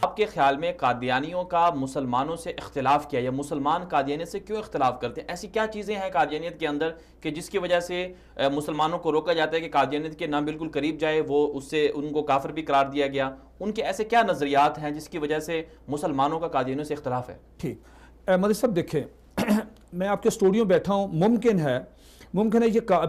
آپ کے خیال میں قادیانیوں کا مسلمانوں سے اختلاف کیا یا مسلمان قادیانی سے کیوں اختلاف کرتے ہیں؟ ایسی کیا چیزیں ہیں قادیانیت کے اندر کہ جس کی وجہ سے مسلمانوں کو روکا جاتا ہے کہ قادیانیت کے نام بالکل قریب جائے، وہ اس سے ان کو کافر بھی قرار دیا گیا؟ ان کے ایسے کیا نظریات ہیں جس کی وجہ سے مسلمانوں کا قادیانیوں سے اختلاف ہے؟ ٹھیک مدی صاحب دیکھیں، میں آپ کے اسٹوڈیو بیٹھا ہوں، ممکن ہے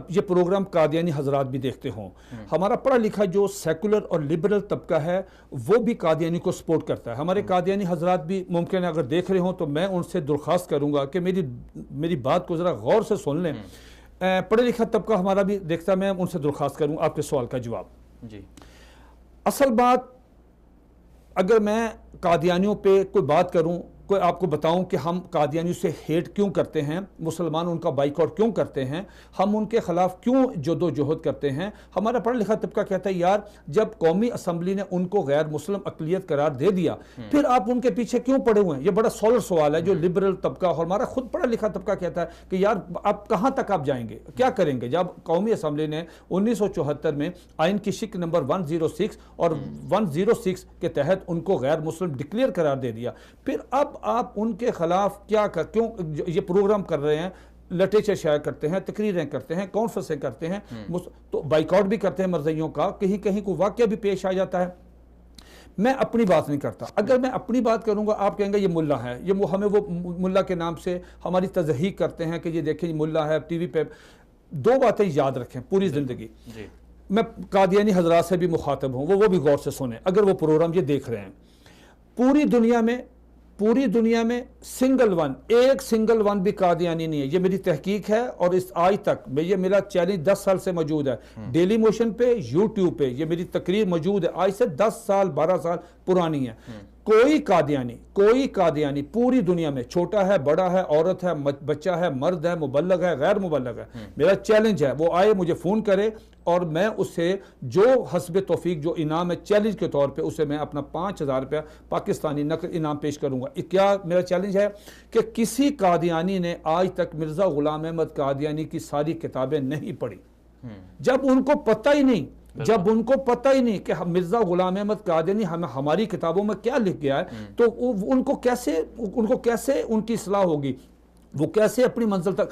یہ پروگرام قادیانی حضرات بھی دیکھتے ہوں. ہمارا پڑھا لکھا جو سیکولر اور لبرل طبقہ ہے وہ بھی قادیانی کو سپورٹ کرتا ہے. ہمارے قادیانی حضرات بھی ممکن ہے اگر دیکھ رہے ہوں تو میں ان سے درخواست کروں گا کہ میری بات کو ذرا غور سے سن لیں. پڑھا لکھا طبقہ ہمارا بھی دیکھتا ہے، میں ان سے درخواست کروں آپ کے سوال کا جواب. جی، اصل بات اگر میں قادیانیوں پہ کوئی بات کروں، کوئی آپ کو بتاؤں کہ ہم قادیانیوں سے ہیٹ کیوں کرتے ہیں، مسلمان ان کا بائیکاٹ کیوں کرتے ہیں، ہم ان کے خلاف کیوں جدوجہد کرتے ہیں، ہمارا پڑھا لکھا طبقہ کہتا ہے یار جب قومی اسمبلی نے ان کو غیر مسلم اقلیت قرار دے دیا پھر آپ ان کے پیچھے کیوں پڑے ہوئے ہیں؟ یہ بڑا سولر سوال ہے جو لبرل طبقہ اور ہمارا خود پڑھا لکھا طبقہ کہتا ہے کہ یار آپ کہاں تک آپ جائیں گے، کیا کریں گے؟ جب قومی اسمبلی نے 1974 میں آئین کی شق نمبر 106 اور 106 کے تحت ان کو غیر مسلم ڈکلیئر قرار دے دیا، پھر اب آپ ان کے خلاف کیوں یہ پروگرام کر رہے ہیں، لٹریچر شائع کرتے ہیں، تقریریں کرتے ہیں، کانفرنسیں کرتے ہیں، تو بائیکاٹ بھی کرتے ہیں مرضیوں کا، کہیں کوئی واقعہ بھی پیش آ جاتا ہے. میں اپنی بات نہیں کرتا. اگر میں اپنی بات کروں گا آپ کہیں گے یہ ملا ہے، یہ ہمیں وہ ملا کے نام سے ہماری تضحیق کرتے ہیں کہ یہ دیکھیں یہ ملا ہے. ٹی وی پہ دو باتیں یاد رکھیں پوری زندگی. میں قادیانی حضرات سے بھی مخاطب ہوں، وہ بھی غور سے سنیں اگر وہ پروگرام یہ دیکھ رہے ہیں. پوری دنیا میں ایک سنگل ون بھی قادیانی نہیں ہے. یہ میری تحقیق ہے اور اس آج تک یہ میرا چیلنج 10 سال سے موجود ہے. ڈیلی موشن پہ، یوٹیوب پہ یہ میری تقریر موجود ہے، آج سے 10 سال 12 سال پرانی ہے. کوئی قادیانی پوری دنیا میں، چھوٹا ہے بڑا ہے، عورت ہے بچہ ہے، مرد ہے، مبلغ ہے غیر مبلغ ہے، میرا چیلنج ہے وہ آئے مجھے فون کرے اور میں اس سے جو حسب توفیق جو انعام ہے چیلنج کے طور پہ اسے میں اپنا 5000 روپیہ پاکستانی نقد انعام پیش کروں گا. کیا میرا چیلنج ہے کہ کسی قادیانی نے آج تک مرزا غلام احمد قادیانی کی ساری کتابیں نہیں پڑھی. جب ان کو پتہ ہی نہیں کہ مرزا غلام احمد قادیانی ہماری کتابوں میں کیا لکھ گیا ہے تو ان کو کیسے ان کی اصلاح ہوگی، وہ کیسے اپنی منزل تک.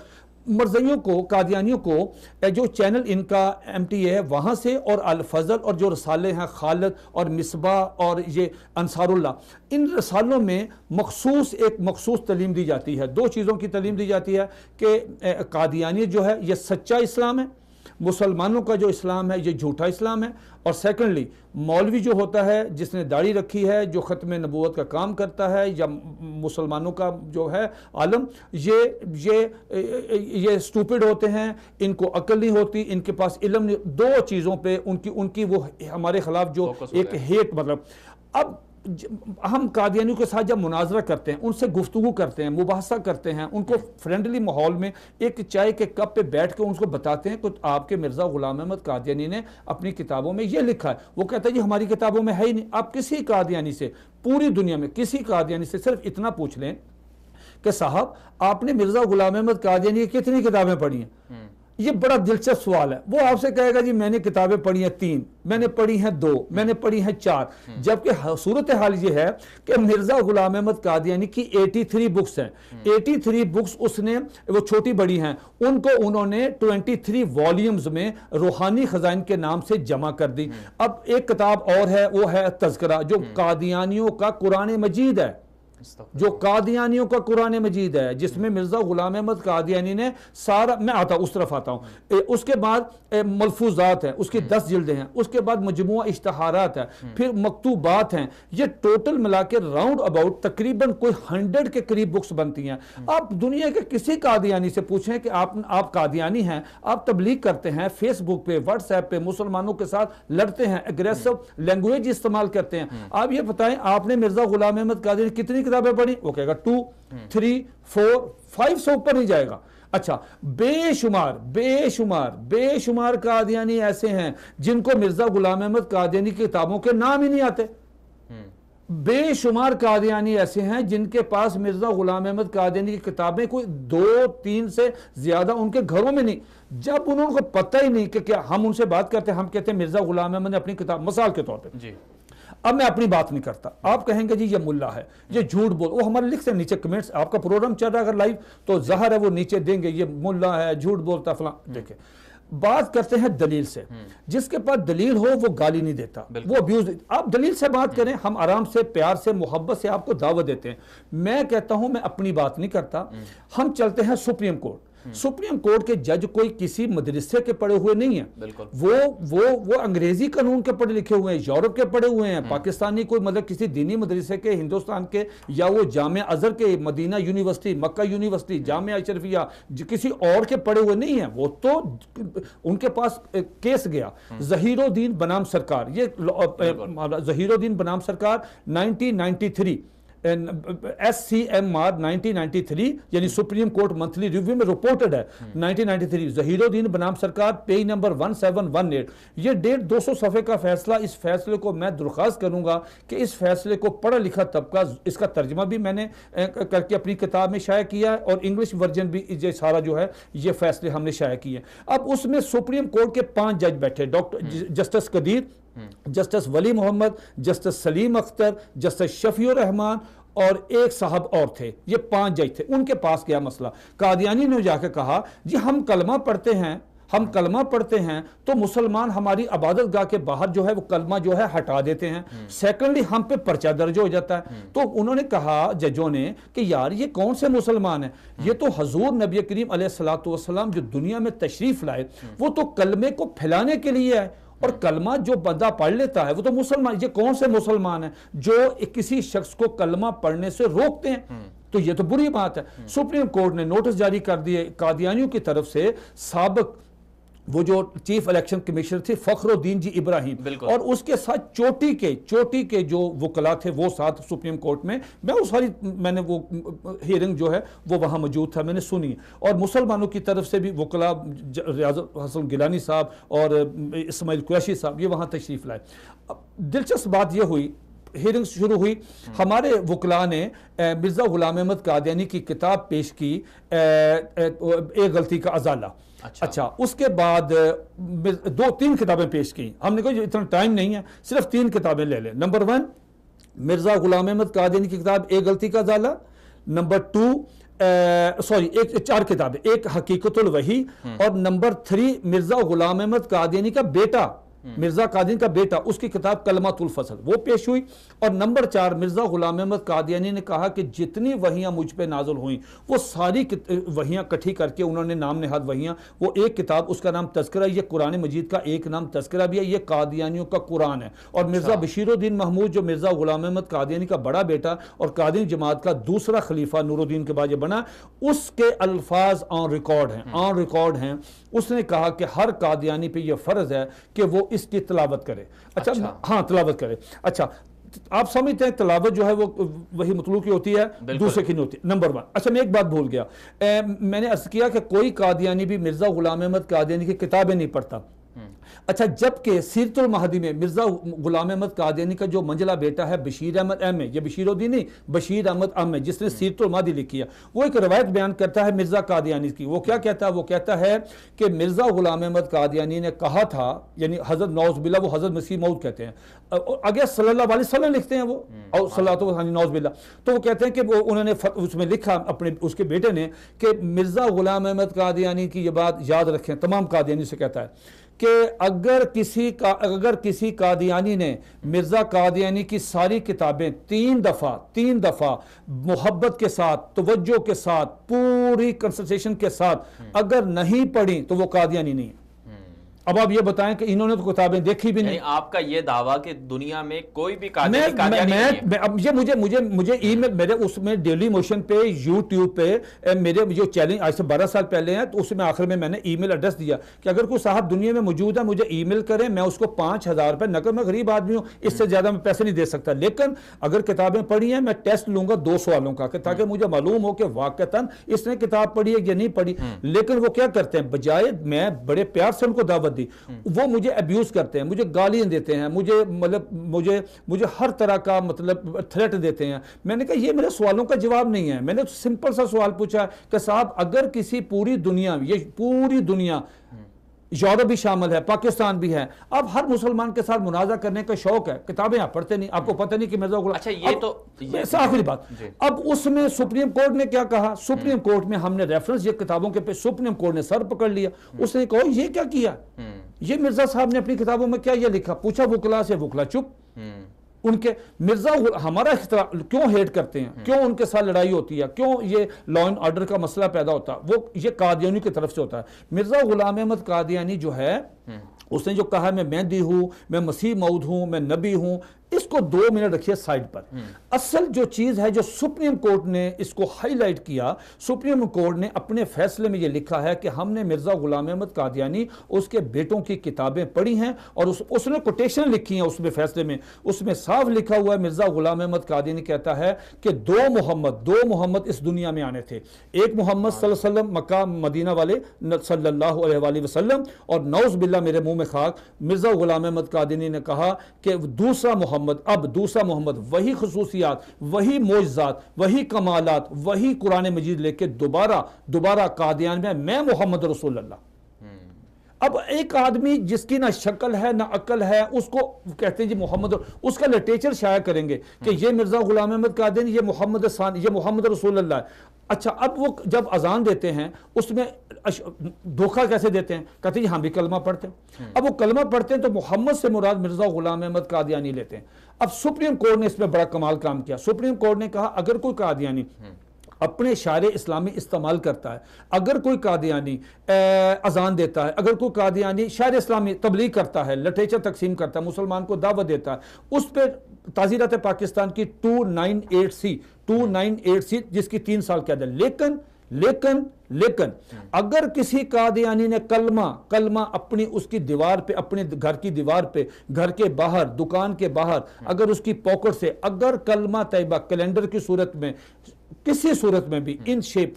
مرزیوں کو، قادیانیوں کو جو چینل ان کا MTA ہے وہاں سے اور الفضل اور جو رسالے ہیں خالد اور مصباح اور یہ انصار اللہ، ان رسالوں میں ایک مخصوص تعلیم دی جاتی ہے. 2 چیزوں کی تعلیم دی جاتی ہے کہ قادیانی جو ہے یہ سچا اسلام ہے، مسلمانوں کا جو اسلام ہے یہ جھوٹا اسلام ہے، اور سیکنڈلی مولوی جو ہوتا ہے جس نے داڑھی رکھی ہے، جو ختم نبوت کا کام کرتا ہے، یا مسلمانوں کا جو ہے عالم، یہ سٹوپڈ ہوتے ہیں، ان کو عقل نہیں ہوتی، ان کے پاس علم نہیں. 2 چیزوں پہ ان کی وہ ہمارے خلاف جو ایک ہیٹ، مطلب اب ہم قادیانیوں کے ساتھ جب مناظرہ کرتے ہیں، ان سے گفتگو کرتے ہیں، مباحثہ کرتے ہیں، ان کو فرینڈلی ماحول میں ایک چائے کے کپ پہ بیٹھ کے ان کو بتاتے ہیں کہ آپ کے مرزا غلام احمد قادیانی نے اپنی کتابوں میں یہ لکھا ہے. وہ کہتا ہے جی ہماری کتابوں میں ہے ہی نہیں. آپ کسی قادیانی سے، پوری دنیا میں کسی قادیانی سے صرف اتنا پوچھ لیں کہ صاحب آپ نے مرزا غلام احمد قادیانی کی کتنی کتابیں پڑھی ہیں؟ یہ بڑا دلچسپ سوال ہے. وہ آپ سے کہے گا جی میں نے کتابیں پڑھی ہیں 3، میں نے پڑھی ہیں 2، میں نے پڑھی ہیں 4. جبکہ صورتحال یہ ہے کہ مرزا غلام احمد قادیانی کی 83 بکس ہیں. 83 بکس اس نے، وہ چھوٹی بڑی ہیں، ان کو انہوں نے 23 والیومز میں روحانی خزائن کے نام سے جمع کر دی. اب ایک کتاب اور ہے، وہ ہے تذکرہ، جو قادیانیوں کا قرآن مجید ہے، جس میں مرزا غلام احمد قادیانی نے سارا، میں اس طرف آتا ہوں. اس کے بعد ملفوظات ہیں، اس کی 10 جلدیں ہیں. اس کے بعد مجموعہ اشتہارات ہے، پھر مکتوبات ہیں. یہ ٹوٹل ملا کے راؤنڈ اباؤٹ تقریباً کوئی 100 کے قریب بکس بنتی ہیں. آپ دنیا کے کسی قادیانی سے پوچھیں کہ آپ قادیانی ہیں، آپ تبلیغ کرتے ہیں، فیس بک پہ، واٹس ایپ پہ مسلمانوں کے ساتھ لڑتے ہیں، اگریسو لینگویج استعمال کرتے ہیں. آپ یہ بتائیں آپ نے مرزا غلام احمد قادیانی کتنی کتابیں پڑھی؟ وہ کہے گا 2، 3، 4، 500 اوپر نہیں جائے گا. اچھا، بے شمار قادیانی ایسے ہیں جن کو مرزا غلام احمد قادیانی کی کتابوں کے نام ہی نہیں آتے. بے شمار قادیانی ایسے ہیں جن کے پاس مرزا غلام احمد قادیانی کی کتابیں کوئی 2-3 سے زیادہ ان کے گھروں میں نہیں. جب انہوں کو پتہ ہی نہیں کہ کیا ہم ان سے بات کرتے ہیں، ہم کہتے ہیں مرزا غلام احمد نے اپنی کتاب، مثال کے طور پہ اب میں اپنی بات نہیں کرتا. آپ کہیں گے جی یہ ملا ہے, یہ جھوٹ بول, وہ ہمارے لکھتے ہیں نیچے کمنٹس, آپ کا پروگرام چل رہا ہے اگر لائیو تو ظاہر ہے وہ نیچے دیں گے یہ ملا ہے, جھوٹ بولتا فلاں. دیکھیں بات کرتے ہیں دلیل سے, جس کے پاس دلیل ہو وہ گالی نہیں دیتا, وہ ابیوز. آپ دلیل سے بات کریں, ہم آرام سے پیار سے محبت سے آپ کو دعوت دیتے ہیں. میں کہتا ہوں میں اپنی بات نہیں کرتا, ہم چلتے ہیں سپریم کورٹ. سپریم کورٹ کے جج کوئی کسی مدرسے کے پڑھے ہوئے نہیں ہیں, وہ انگریزی قانون کے پڑھے لکھے ہوئے ہیں, یورپ کے پڑھے ہوئے ہیں, پاکستانی کوئی مطلب کسی دینی مدرسے کے ہندوستان کے یا وہ جامعہ ازہر کے, مدینہ یونیورسٹی, مکہ یونیورسٹی, جامعہ اشرفیہ کسی اور کے پڑھے ہوئے نہیں ہیں. وہ تو ان کے پاس کیس گیا. ظہیر الدین بنام سرکار, یہ ظہیر الدین بنام سرکار 1993 SCMR 1993 یعنی سپریم کورٹ منتھلی ریویو میں رپورٹڈ ہے 1993. ظہیر الدین بنام سرکار پیج نمبر 1718. یہ 150 صفحے کا فیصلہ. اس فیصلے کو میں درخواست کروں گا کہ اس فیصلے کو پڑھا لکھا طبقہ, اس کا ترجمہ بھی میں نے کر کے اپنی کتاب میں شائع کیا ہے اور انگلش ورژن بھی یہ سارا جو ہے یہ فیصلے ہم نے شائع کیے. اب اس میں سپریم کورٹ کے 5 جج بیٹھے, ڈاکٹر جسٹس قدیر, جسٹس ولی محمد, جسٹس سلیم اختر, جسٹس شفیع الرحمان اور ایک صاحب اور تھے. یہ 5 جج تھے. ان کے پاس کیا مسئلہ, قادیانی نے جا کے کہا جی ہم کلمہ پڑھتے ہیں تو مسلمان ہماری عبادت گاہ کے باہر جو ہے وہ کلمہ جو ہے ہٹا دیتے ہیں. سیکنڈلی ہم پہ پرچہ درج ہو جاتا ہے. تو انہوں نے کہا ججوں نے کہ یار یہ کون سے مسلمان ہیں, یہ تو حضور نبی کریم علیہ الصلوۃ والسلام جو دنیا میں تشریف لائے وہ تو کلمے کو پھیلانے کے لیے ہے, اور کلمہ جو بندہ پڑھ لیتا ہے وہ تو مسلمان. یہ کون سے مسلمان ہیں جو کسی شخص کو کلمہ پڑھنے سے روکتے ہیں؟ تو یہ تو بری بات ہے. سپریم کورٹ نے نوٹس جاری کر دیے قادیانیوں کی طرف سے. سابق وہ جو چیف الیکشن کمیشنر تھے فخر الدین جی ابراہیم, اور اس کے ساتھ چوٹی کے جو وکلا تھے وہ ساتھ سپریم کورٹ میں. میں نے وہ ہیئرنگ جو ہے وہ وہاں موجود تھا, میں نے سنی. اور مسلمانوں کی طرف سے بھی وکلا ریاض حسن گیلانی صاحب اور اسماعیل قریشی صاحب یہ وہاں تشریف لائے. دلچسپ بات یہ ہوئی, ہیئرنگ شروع ہوئی, ہمارے وکلاء نے مرزا غلام احمد قادیانی کی کتاب پیش کی, ایک غلطی کا ازالہ. اچھا اس کے بعد 2-3 کتابیں پیش کی. ہم نے کہا اتنا ٹائم نہیں ہے, صرف 3 کتابیں لے لیں. نمبر 1 مرزا غلام احمد قادیانی کی کتاب ایک غلطی کا ازالہ. نمبر 2 4 کتابیں, ایک حقیقت الوحی, اور نمبر 3 مرزا غلام احمد قادیانی کا بیٹا, مرزا قادیانی کا بیٹا, اس کی کتاب کلمۃ الفصل وہ پیش ہوئی. اور نمبر 4 مرزا غلام احمد قادیانی نے کہا کہ جتنی وحیاں مجھ پہ نازل ہوئیں وہ ساری وحیاں کٹھی کر کے انہوں نے نام نہاد وحیاں, وہ ایک کتاب, اس کا نام تذکرہ. یہ قرآن مجید کا ایک نام تذکرہ بھی ہے, یہ قادیانیوں کا قرآن ہے. اور مرزا بشیر الدین محمود جو مرزا غلام احمد قادیانی کا بڑا بیٹا اور قادیانی جماعت کا دوسرا خلیفہ نور الدین کے بعد یہ بنا, اس کے الفاظ آن ریکارڈ ہیں. اس نے کہا کہ ہر قادیانی پہ یہ فرض ہے کہ وہ اس کی تلاوت کرے. اچھا ہاں تلاوت کرے. اچھا آپ سمجھتے ہیں تلاوت جو ہے وہ وہی مطلوع کی ہوتی ہے, دوسرے کی نہیں ہوتی. نمبر 1. اچھا میں ایک بات بھول گیا, میں نے عرض کیا کہ کوئی قادیانی بھی مرزا غلام احمد قادیانی کی کتابیں نہیں پڑھتا. اچھا جبکہ سیرت المہدی میں مرزا غلام احمد قادیانی کا جو منجلا بیٹا ہے بشیر احمد احمد, یہ بشیر الدین نہیں, بشیر احمد احمد جس نے سیرت المہدی لکھی ہے, وہ ایک روایت بیان کرتا ہے مرزا قادیانی کی. وہ کیا کہتا ہے, وہ کہتا ہے کہ مرزا غلام احمد قادیانی نے کہا تھا, یعنی حضرت نعوذ باللہ وہ حضرت مسیح موعود کہتے ہیں, آگے صلی اللہ علیہ وسلم لکھتے ہیں وہ, اور صلی اللہ علیہ نعوذ باللہ, تو وہ کہتے ہیں کہ وہ انہوں نے اس میں لکھا اپنے اس کے بیٹے نے کہ مرزا غلام احمد قادیانی کی یہ بات یاد رکھیں. تمام قادیانی سے کہتا ہے کہ اگر کسی قادیانی نے مرزا قادیانی کی ساری کتابیں 3 دفعہ محبت کے ساتھ, توجہ کے ساتھ, پوری کنسنٹریشن کے ساتھ اگر نہیں پڑھی تو وہ قادیانی نہیں. اب آپ یہ بتائیں کہ انہوں نے تو کتابیں دیکھی بھی نہیں. آپ کا یہ دعویٰ کہ دنیا میں کوئی بھی قادیانی مجھے ای میل میرے اس میں ڈیلی موشن پہ یوٹیوب پہ میرے جو چیلنج آج سے 12 سال پہلے ہیں, تو اس میں آخر میں نے ای میل ایڈریس دیا کہ اگر کوئی صاحب دنیا میں موجود ہے مجھے ای میل کریں, میں اس کو 5,000 روپے نقد, میں غریب آدمی ہوں, اس سے زیادہ میں پیسے نہیں دے سکتا, لیکن اگر کتابیں پڑھی ہیں میں ٹیسٹ لوں گا 2 سوالوں کا تاکہ مجھے معلوم ہو کہ واقعتاً اس نے کتاب پڑھی ہے یا نہیں پڑھی. لیکن وہ کیا کرتے ہیں, بجائے میں بڑے پیار سے ان کو دعوت دی, وہ مجھے ابیوز کرتے ہیں, مجھے گالیاں دیتے ہیں, مجھے ہر طرح کا مطلب تھریٹ دیتے ہیں. میں نے کہا یہ میرے سوالوں کا جواب نہیں ہے. میں نے سمپل سا سوال پوچھا کہ صاحب اگر کسی پوری دنیا یورپ بھی شامل ہے، پاکستان بھی ہے. اب ہر مسلمان کے ساتھ مناظرہ کرنے کا شوق ہے، کتابیں آپ پڑھتے نہیں، آپ کو پتہ نہیں کہ مرزا غلام. اچھا یہ تو آخری بات، اب اس میں سپریم کورٹ نے کیا کہا؟ سپریم کورٹ میں ہم نے ریفرنس یہ کتابوں کے پہ سپریم کورٹ نے سر پکڑ لیا. اس نے کہا یہ کیا کیا، یہ مرزا صاحب نے اپنی کتابوں میں کیا یہ لکھا؟ پوچھا وکلا سے، وکلا چپ. ان کے مرزا ہمارا اختلاف کیوں ہیٹ کرتے ہیں، کیوں ان کے ساتھ لڑائی ہوتی ہے، کیوں یہ لا اینڈ آرڈر کا مسئلہ پیدا ہوتا ہے، وہ یہ قادیانی کی طرف سے ہوتا ہے. مرزا غلام احمد قادیانی جو ہے اس نے جو کہا میں مہدی ہوں، میں مسیح موعود ہوں، میں نبی ہوں، اس کو 2 منٹ رکھیے سائڈ پر. اصل جو چیز ہے جو سپریم کورٹ نے اس کو ہائی لائٹ کیا، سپریم کورٹ نے اپنے فیصلے میں یہ لکھا ہے کہ ہم نے مرزا غلام احمد قادیانی اس کے بیٹوں کی کتابیں پڑھی ہیں اور اس نے کوٹیشن لکھی ہیں اس میں فیصلے میں. اس میں صاف لکھا ہوا ہے مرزا غلام احمد قادیانی کہتا ہے کہ 2 محمد اس دنیا میں آنے تھے. ایک محمد صلی اللہ علیہ وسلم مکہ مدینہ والے صلی اللہ علیہ وآلہ وسلم، اور نعوذ باللہ میرے منہ میں خاک، مرزا غلام احمد قادیانی نے کہا کہ دوسرا محمد وہی خصوصیات، وہی معجزات، وہی کمالات، وہی قرآن مجید لے کے دوبارہ قادیان میں محمد رسول اللہ. اب ایک آدمی جس کی نہ شکل ہے نہ عقل ہے، اس کو کہتے ہیں جی محمد، اس کا لٹریچر شائع کریں گے کہ یہ مرزا غلام احمد قادیانی، یہ محمد رسول اللہ ہے. اچھا اب وہ جب اذان دیتے ہیں اس میں دھوکہ کیسے دیتے ہیں؟ کہتے ہیں ہم بھی کلمہ پڑھتے ہیں. اب وہ کلمہ پڑھتے ہیں تو محمد سے مراد مرزا غلام احمد قادیانی لیتے ہیں. اب سپریم کورٹ نے اس میں بڑا کمال کام کیا. سپریم کورٹ نے کہا اگر کوئی قادیانی اپنے شعر اسلامی استعمال کرتا ہے، اگر کوئی قادیانی اذان دیتا ہے، اگر کوئی قادیانی شعر اسلامی تبلیغ کرتا ہے، لٹریچر تقسیم کرتا ہے، مسلمان کو دعوت دیتا ہے، اس پہ تعزیرات پاکستان کی 298C جس کی 3 سال قید ہے. لیکن اگر کسی قادیانی نے کلمہ اپنی اس کی دیوار پہ، اپنے گھر کی دیوار پہ، گھر کے باہر، دکان کے باہر، اگر اس کی پاکٹ سے اگر کلمہ طیبہ کیلنڈر کی صورت میں، کسی صورت میں بھی ان شیپ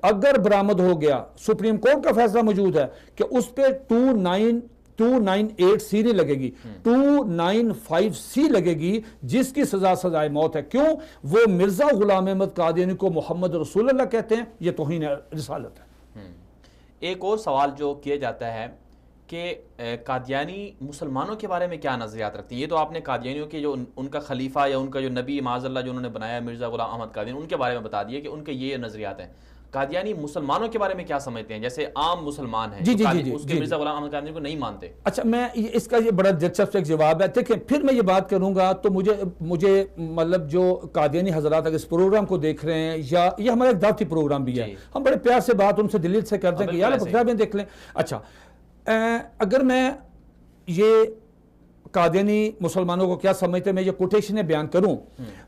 اگر برآمد ہو گیا، سپریم کورٹ کا فیصلہ موجود ہے کہ اس پہ 298C نہیں لگے گی، 295C لگے گی، جس کی سزائے موت ہے. کیوں؟ وہ مرزا غلام احمد قادیانی کو محمد رسول اللہ کہتے ہیں، یہ توہین رسالت ہے. ایک اور سوال جو کیا جاتا ہے کہ قادیانی مسلمانوں کے بارے میں کیا نظریات رکھتے ہیں؟ یہ تو آپ نے قادیانیوں کے جو ان کا خلیفہ یا ان کا جو نبی معاذ اللہ جو انہوں نے بنایا مرزا غلام احمد قادیانی، ان کے بارے میں بتا دیا کہ ان کے یہ نظریات ہیں. قادیانی مسلمانوں کے بارے میں کیا سمجھتے ہیں؟ جیسے عام مسلمان ہیں اس کے مرزا غلام احمد قادیانی کو نہیں مانتے. اچھا میں اس کا یہ بڑا دلچسپ ایک جواب ہے. دیکھیں پھر میں یہ بات کروں گا تو مجھے مطلب جو قادیانی حضرات اگر اس پروگرام کو دیکھ رہے ہیں، یا یہ ہمارا ایک دعوتی پروگرام بھی ہے، ہم بڑے پیار سے بات ان سے دلیل سے کرتے ہیں کہ یار کتابیں دیکھ لیں. اچھا اگر میں یہ قادیانی مسلمانوں کو کیا سمجھتے ہیں میں یہ کوٹیشنیں بیان کروں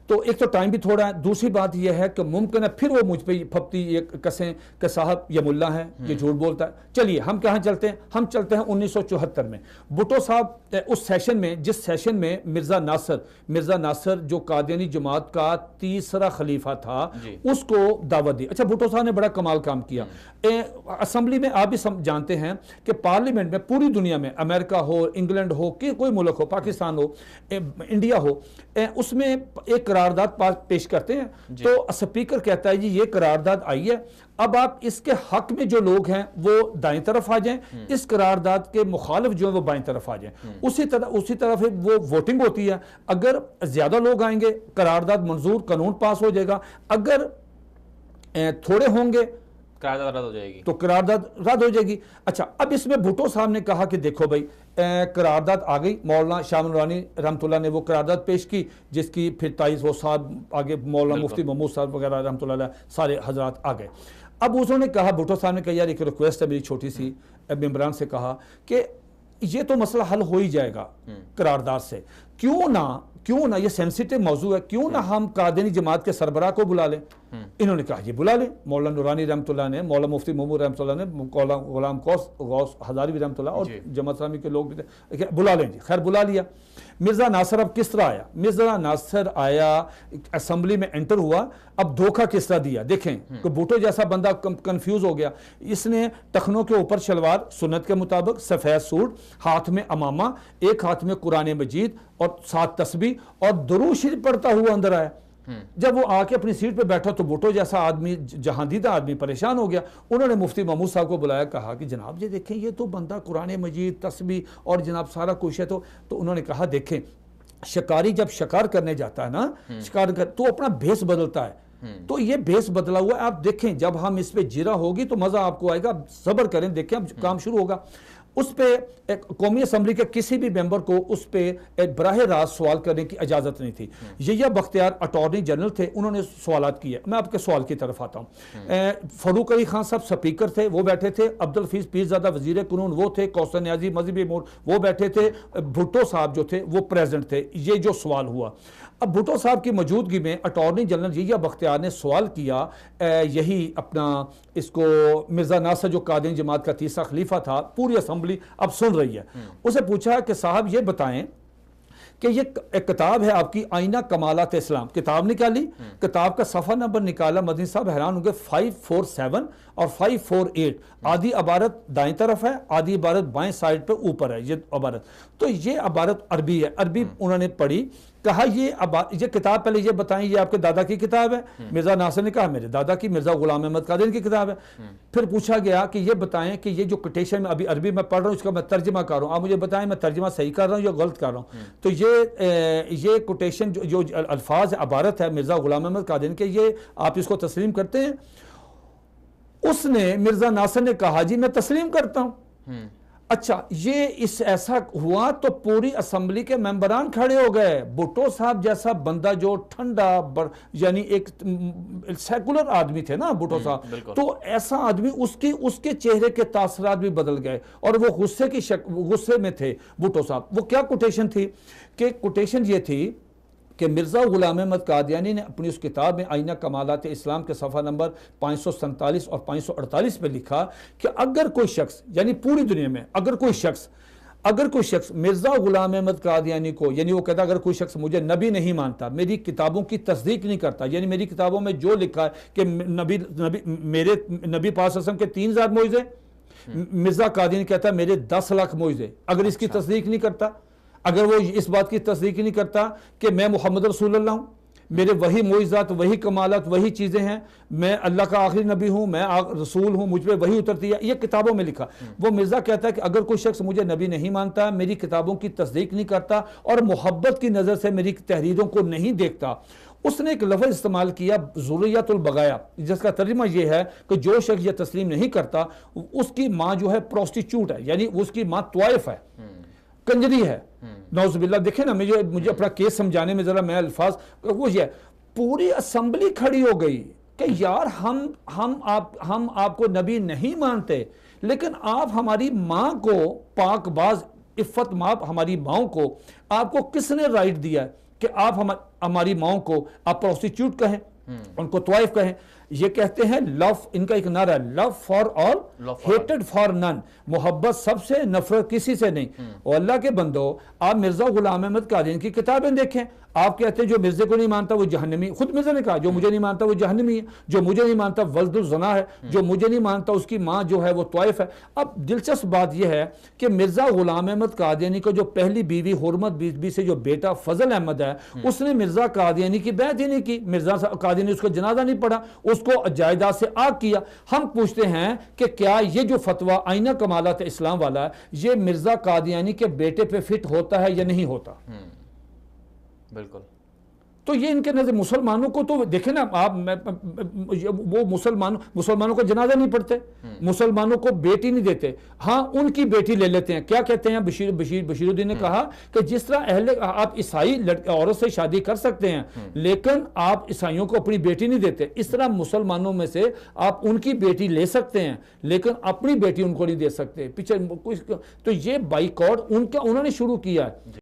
تو ایک تو ٹائم بھی تھوڑا ہے، دوسری بات یہ ہے کہ ممکن ہے پھر وہ مجھ پہ پھپتی یہ کسیں کہ صاحب یہ ملا ہے، یہ جھوٹ بولتا ہے. چلیے ہم کہاں چلتے ہیں؟ ہم چلتے ہیں 1974 میں. بھٹو صاحب اس سیشن میں، جس سیشن میں مرزا ناصر جو قادیانی جماعت کا 3را خلیفہ تھا، اس کو دعوت دی. اچھا بھٹو صاحب نے بڑا کمال کام کیا. اسمبلی میں آپ بھی جانتے ہیں کہ پارلیمنٹ میں پوری دنیا میں، امریکہ ہو، انگلینڈ ہو، کوئی ملک ہو، پاکستان ہو، انڈیا ہو، اس میں ایک قرارداد پیش کرتے ہیں تو اسپیکر کہتا ہے جی یہ قرارداد آئی ہے، اب آپ اس کے حق میں جو لوگ ہیں وہ دائیں طرف آ جائیں، اس قرارداد کے مخالف جو ہیں وہ بائیں طرف آ جائیں. اسی طرح وہ ووٹنگ ہوتی ہے. اگر زیادہ لوگ آئیں گے قرارداد منظور، قانون پاس ہو جائے گا. اگر تھوڑے ہوں گے قرارداد رد ہو جائے گی، تو قرارداد رد ہو جائے گی. اچھا اب اس میں بھٹو صاحب نے کہا کہ دیکھو بھائی قرارداد آ گئی، مولانا شاہ نورانی رحمۃ اللہ نے وہ قرارداد پیش کی جس کی پھر تائید وہ صاحب آگے مولانا مفتی محمود صاحب وغیرہ رحمۃ اللہ علیہ سارے حضرات آ گئے. اب انہوں نے کہا، بھٹو صاحب نے کہا یار ایک ریکویسٹ ہے میری چھوٹی سی، ممبران سے کہا کہ یہ تو مسئلہ حل ہو ہی جائے گا قرارداد سے، کیوں نہ یہ سینسیٹیو موضوع ہے، کیوں نہ ہم قادیانی جماعت کے سربراہ کو بلا لیں. انہوں نے کہا یہ بلا لیں. مولانا نورانی رحمۃ اللہ نے، مولانا مفتی محمود رحمۃ اللہ نے، غلام غوث ہزاروی رحمۃ اللہ اور جماعت اسلامی کے لوگ بھی تھے، بلا لیں جی. خیر بلا لیا. مرزا ناصر اب کس طرح آیا؟ مرزا ناصر آیا، اسمبلی میں انٹر ہوا. اب دھوکہ کس طرح دیا دیکھیں کہ بھٹو جیسا بندہ کنفیوز ہو گیا. اس نے ٹخنوں کے اوپر شلوار سنت کے مطابق، سفید سوٹ، ہاتھ میں امامہ، ایک ہاتھ میں قرآن مجید اور 7 تسبیح اور درود شریف پڑھتا ہوا اندر آیا. جب وہ آ کے اپنی سیٹ پہ بیٹھا تو بھٹو جیسا آدمی, جہاندیدہ آدمی, پریشان ہو گیا. انہوں نے مفتی محمود صاحب کو بلایا, کہا کہ جناب یہ دیکھیں یہ تو بندہ قرآن مجید, تسبیح اور جناب سارا کچھ ہے. تو انہوں نے کہا دیکھیں شکاری جب شکار کرنے جاتا ہے نا, تو اپنا بھیس بدلتا ہے. تو یہ بھیس بدلا ہوا ہے, آپ دیکھیں جب ہم اس پہ جرا ہوگی تو مزہ آپ کو آئے گا, صبر کریں, دیکھیں اب کام شروع ہوگا. اس پہ قومی اسمبلی کے کسی بھی ممبر کو اس پہ براہ راست سوال کرنے کی اجازت نہیں تھی. یحییٰ بختیار اٹارنی جنرل تھے, انہوں نے سوالات کیے. میں آپ کے سوال کی طرف آتا ہوں. فاروق علی خان صاحب سپیکر تھے, وہ بیٹھے تھے. عبدالحفیظ پیرزادہ وزیر قانون وہ تھے. کوثر نیازی مذہبی امور وہ بیٹھے تھے. بھٹو صاحب جو تھے وہ پریزیڈنٹ تھے. یہ جو سوال ہوا, اب بھٹو صاحب کی موجودگی میں اٹارنی جنرل یحییٰ بختیار نے سوال کیا. یہی اپنا اس کو مرزا ناصر جو قادیانی جماعت کا تیسرا خلیفہ تھا, پوری اسمبلی اب سن رہی ہے, اسے پوچھا کہ صاحب یہ بتائیں کہ یہ ایک کتاب ہے آپ کی آئینہ کمالات اسلام, کتاب نکالی, کتاب کا صفحہ نمبر نکالا, مدنی صاحب حیران ہوں گے, 547 اور 548. آدھی عبارت دائیں طرف ہے, آدھی عبارت بائیں سائڈ پہ اوپر ہے یہ عبارت. تو یہ عبارت عربی ہے, عربی انہوں نے پڑھی. کہا یہ کتاب پہلے یہ بتائیں یہ آپ کے دادا کی کتاب ہے. مرزا ناصر نے کہا میرے دادا کی, مرزا غلام احمد قادیانی کی کتاب ہے. پھر پوچھا گیا کہ یہ بتائیں کہ یہ جو کوٹیشن میں ابھی عربی میں پڑھ رہا ہوں اس کا میں ترجمہ کر رہا ہوں, آپ مجھے بتائیں میں ترجمہ صحیح کر رہا ہوں یا غلط کر رہا ہوں. تو یہ کوٹیشن جو الفاظ عبارت ہے مرزا غلام احمد قادیانی کے, یہ آپ اس کو تسلیم کرتے ہیں؟ اس نے مرزا ناصر نے کہا جی میں تسلیم کرتا ہوں. اچھا یہ اس ایسا ہوا تو پوری اسمبلی کے ممبران کھڑے ہو گئے. بھٹو صاحب جیسا بندہ جو ٹھنڈا یعنی ایک سیکولر آدمی تھے نا بھٹو صاحب, تو ایسا آدمی اس کے چہرے کے تاثرات بھی بدل گئے اور وہ غصے میں تھے بھٹو صاحب. وہ کیا کوٹیشن تھی کہ کوٹیشن یہ تھی کہ مرزا غلام احمد قادیانی نے اپنی اس کتاب میں آئینہ کمالات اسلام کے صفحہ نمبر 547 اور 548 پہ لکھا کہ اگر کوئی شخص, یعنی پوری دنیا میں اگر کوئی شخص مرزا غلام احمد قادیانی کو, یعنی وہ کہتا اگر کوئی شخص مجھے نبی نہیں مانتا, میری کتابوں کی تصدیق نہیں کرتا, یعنی میری کتابوں میں جو لکھا ہے کہ میرے نبی پاک صلی اللہ علیہ وسلم کے 3000 معجزے, مرزا قادیانی کہتا ہے میرے 10 لاکھ معجزے, اگر اس کی تصدیق نہیں کرتا, اگر وہ اس بات کی تصدیق نہیں کرتا کہ میں محمد رسول اللہ ہوں, میرے وہی معجزات, وہی کمالات, وہی چیزیں ہیں, میں اللہ کا آخری نبی ہوں, میں رسول ہوں, مجھ پہ وہی اترتی ہے, یہ کتابوں میں لکھا. وہ مرزا کہتا ہے کہ اگر کوئی شخص مجھے نبی نہیں مانتا, میری کتابوں کی تصدیق نہیں کرتا اور محبت کی نظر سے میری تحریروں کو نہیں دیکھتا. اس نے ایک لفظ استعمال کیا ذریۃ البغایا, جس کا ترجمہ یہ ہے کہ جو شخص یہ تسلیم نہیں کرتا اس کی ماں جو ہے پروسٹیچیوٹ ہے, یعنی اس کی ماں طوائف ہے, کنجری ہے. نعوذ باللہ. دیکھیں نا مجھے اپنا کیس سمجھانے میں ذرا میں الفاظ وہ یہ پوری اسمبلی کھڑی ہو گئی کہ یار ہم آپ کو نبی نہیں مانتے, لیکن آپ ہماری ماں کو, پاک باز عفت ماں ہماری ماؤں کو, آپ کو کس نے رائٹ دیا ہے کہ آپ ہماری ماؤں کو آپ پروسٹیچیوٹ کہیں, ان کو طوائف کہیں. یہ کہتے ہیں لو, ان کا ایک نعرہ ہے لو فار آل ہیٹڈ فار نن, محبت سب سے, نفرت کسی سے نہیں. اور اللہ کے بندو, آپ مرزا غلام احمد قادیانی کی کتابیں دیکھیں, آپ کہتے ہیں جو مرزے کو نہیں مانتا وہ جہنمی, خود مرزا نے کہا جو مجھے نہیں مانتا وہ جہنمی ہے, جو مجھے نہیں مانتا ولد الزنا ہے, جو مجھے نہیں مانتا اس کی ماں جو ہے وہ طوائف ہے. اب دلچسپ بات یہ ہے کہ مرزا غلام احمد قادیانی کو جو پہلی بیوی حرمت بی بی سے جو بیٹا فضل احمد ہے, اس نے مرزا قادیانی کی بیعت ہی نہیں کی, مرزا قادیانی اس کا جنازہ نہیں پڑھا, اس کو جائیداد سے آگ کیا. ہم پوچھتے ہیں کہ کیا یہ جو فتویٰ آئینہ کمالات اسلام والا ہے یہ مرزا قادیانی کے بیٹے پہ فٹ ہوتا ہے یا نہیں ہوتا؟ بالکل. تو یہ ان کے نظر مسلمانوں کو تو دیکھیں نا آپ, وہ مسلمانوں کا جنازہ نہیں پڑھتے, مسلمانوں کو بیٹی نہیں دیتے, ہاں ان کی بیٹی لے لیتے ہیں. کیا کہتے ہیں بشیر الدین نے کہا کہ جس طرح آپ عیسائی عورت سے شادی کر سکتے ہیں لیکن آپ عیسائیوں کو اپنی بیٹی نہیں دیتے, اس طرح مسلمانوں میں سے آپ ان کی بیٹی لے سکتے ہیں لیکن اپنی بیٹی ان کو نہیں دے سکتے. پیچھے تو یہ بائیکاٹ انہوں نے شروع کیا ہے.